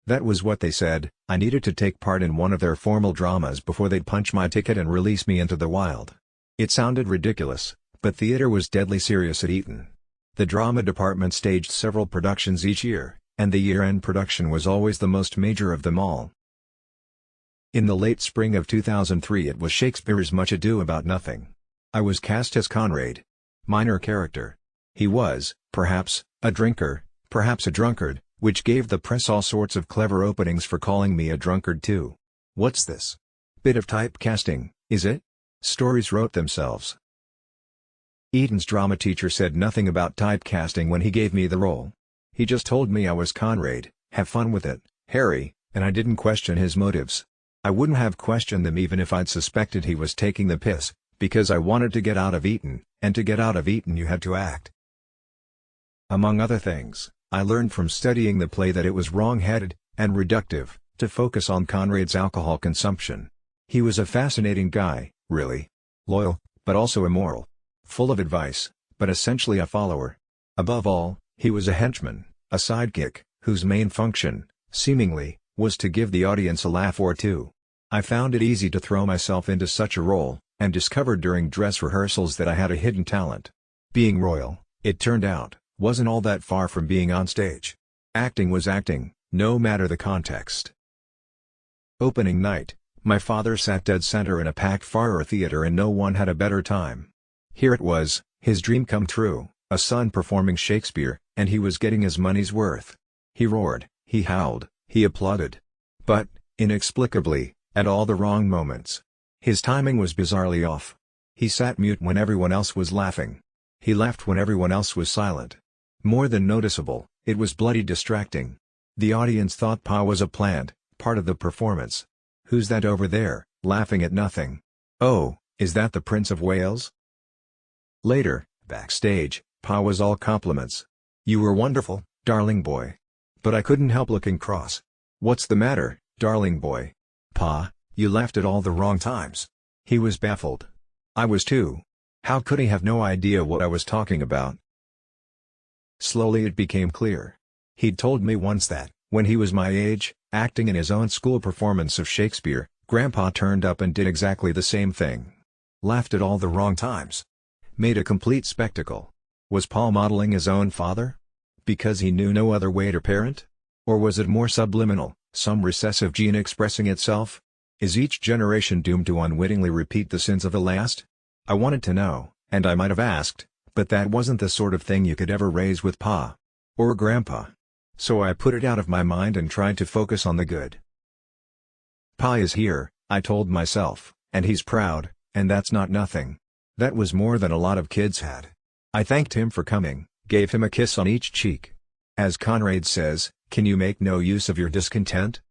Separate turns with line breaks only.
That was what they said. I needed to take part in one of their formal dramas before they'd punch my ticket and release me into the wild. It sounded ridiculous, but theater was deadly serious at Eton. The drama department staged several productions each year, and the year-end production was always the most major of them all. In the late spring of 2003 it was Shakespeare's Much Ado About Nothing. I was cast as Conrad. Minor character. He was, perhaps, a drinker, perhaps a drunkard, which gave the press all sorts of clever openings for calling me a drunkard too. What's this? Bit of typecasting, is it? Stories wrote themselves. Eton's drama teacher said nothing about typecasting when he gave me the role. He just told me I was Conrad, have fun with it, Harry, and I didn't question his motives. I wouldn't have questioned them even if I'd suspected he was taking the piss, because I wanted to get out of Eton, and to get out of Eton you had to act. Among other things, I learned from studying the play that it was wrong-headed, and reductive, to focus on Conrad's alcohol consumption. He was a fascinating guy, really. Loyal, but also immoral. Full of advice, but essentially a follower. Above all, he was a henchman, a sidekick, whose main function, seemingly, was to give the audience a laugh or two. I found it easy to throw myself into such a role, and discovered during dress rehearsals that I had a hidden talent. Being royal, it turned out, wasn't all that far from being on stage. Acting was acting, no matter the context. Opening night, my father sat dead center in a packed Farrar theater and no one had a better time. Here it was, his dream come true, a son performing Shakespeare, and he was getting his money's worth. He roared, he howled, he applauded. But, inexplicably, at all the wrong moments. His timing was bizarrely off. He sat mute when everyone else was laughing. He laughed when everyone else was silent. More than noticeable, it was bloody distracting. The audience thought Pa was a plant, part of the performance. Who's that over there, laughing at nothing? Oh, is that the Prince of Wales? Later, backstage, Pa was all compliments. You were wonderful, darling boy. But I couldn't help looking cross. What's the matter, darling boy? Pa, you laughed at all the wrong times. He was baffled. I was too. How could he have no idea what I was talking about? Slowly it became clear. He'd told me once that, when he was my age, acting in his own school performance of Shakespeare, Grandpa turned up and did exactly the same thing. Laughed at all the wrong times. Made a complete spectacle. Was Paul modeling his own father? Because he knew no other way to parent? Or was it more subliminal, some recessive gene expressing itself? Is each generation doomed to unwittingly repeat the sins of the last? I wanted to know, and I might have asked, but that wasn't the sort of thing you could ever raise with Pa. Or Grandpa. So I put it out of my mind and tried to focus on the good. Pa is here, I told myself, and he's proud, and that's not nothing. That was more than a lot of kids had. I thanked him for coming, gave him a kiss on each cheek. As Conrad says, can you make no use of your discontent?